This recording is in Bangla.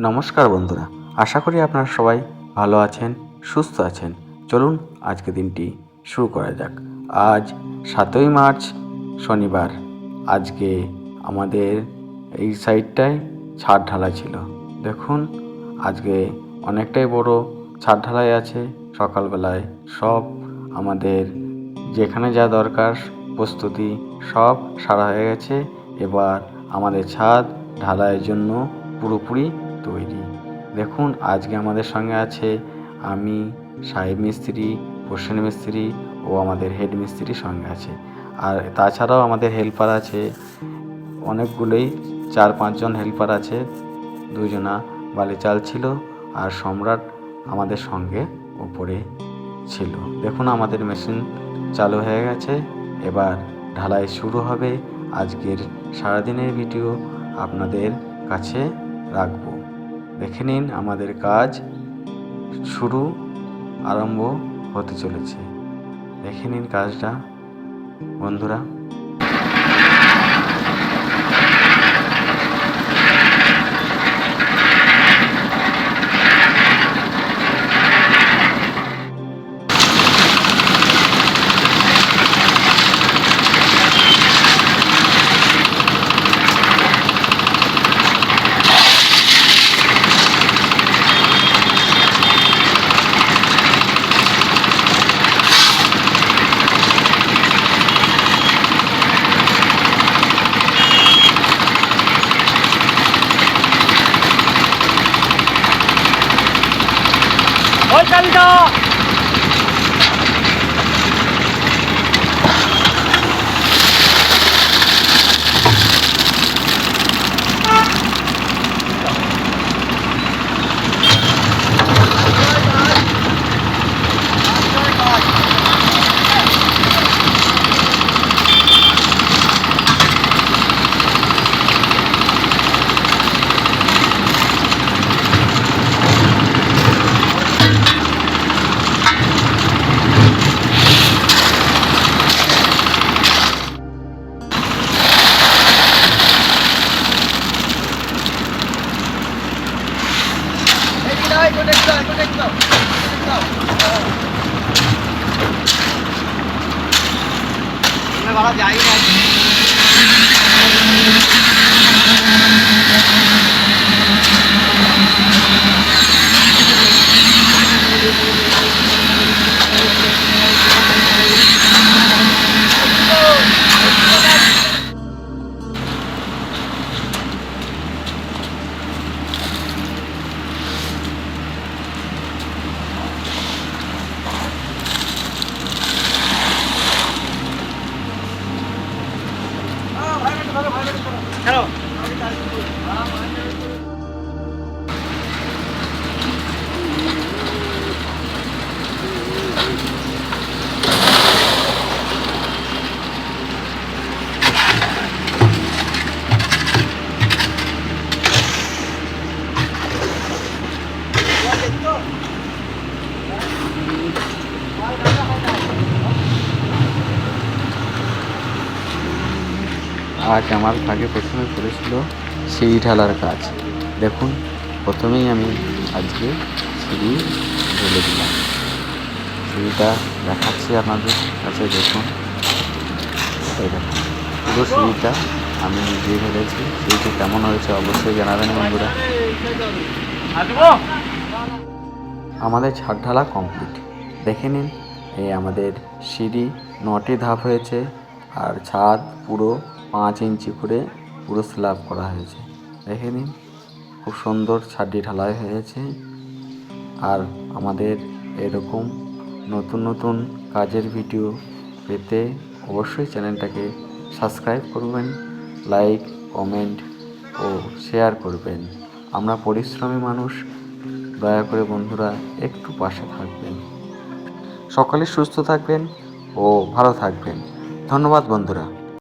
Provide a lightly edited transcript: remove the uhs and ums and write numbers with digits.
নমস্কার বন্ধুরা, আশা করি আপনারা সবাই ভালো আছেন, সুস্থ আছেন। চলুন আজকে দিনটি শুরু করা যাক। আজ 7ই মার্চ শনিবার। আজকে আমাদের এই সাইডটায় ছাদ ঢালাই ছিল। দেখুন আজকে অনেকটাই বড় ছাদ ঢালাই আছে। সকালবেলায় সব আমাদের যেখানে যা দরকার প্রস্তুতি সব সারা হয়ে গেছে। এবার আমাদের ছাদ ঢালাইয়ের জন্য পুরোপুরি তৈরি। দেখুন আজকে আমাদের সঙ্গে আছে আমি, সাহেব মিস্ত্রি, প্রসেন মিস্ত্রি ও আমাদের হেড মিস্ত্রি সঙ্গে আছে। আর তাছাড়াও আমাদের হেল্পার আছে অনেকগুলোই, 4-5 জন হেল্পার আছে। 2 জনা বালি চাল ছিল আর সম্রাট আমাদের সঙ্গে উপরে ছিল। দেখুন আমাদের মেশিন চালু হয়ে গেছে। এবার ঢালাই শুরু হবে। আজকের সারাদিনের ভিডিও আপনাদের কাছে রাখবো। দেখে নিন আমাদের কাজ আরম্ভ হতে চলেছে। দেখে নিন কাজটা বন্ধুরা। আজ আমার ভাগে প্রথমে পড়েছিল সিঁড়ি ঢালার কাজ। দেখুন প্রথমেই আমি আজকে সিঁড়ি ঢেলে দিলাম। সিঁড়িটা দেখাচ্ছি আপনাদের কাছে। দেখুন এই দেখুন পুরো সিঁড়িটা আমি নিজে ঢেলেছি। সিঁড়িটি কেমন হয়েছে অবশ্যই জানাবেন বন্ধুরা। আমাদের ছাদ ঢালা কমপ্লিট। দেখে নিন এই আমাদের সিঁড়ি 9টি ধাপ হয়েছে আর ছাদ পুরো 5 ইঞ্চি করে পুরো স্ল্যাব করা হয়েছে। দেখে নিন খুব সুন্দর ছাদটি ঢালাই হয়েছে। আর আমাদের এরকম নতুন নতুন কাজের ভিডিও পেতে অবশ্যই চ্যানেলটাকে সাবস্ক্রাইব করবেন, লাইক, কমেন্ট ও শেয়ার করবেন। আমরা পরিশ্রমী মানুষ, দয়া করে বন্ধুরা একটু পাশে থাকবেন। সকলে সুস্থ থাকবেন ও ভালো থাকবেন। ধন্যবাদ বন্ধুরা।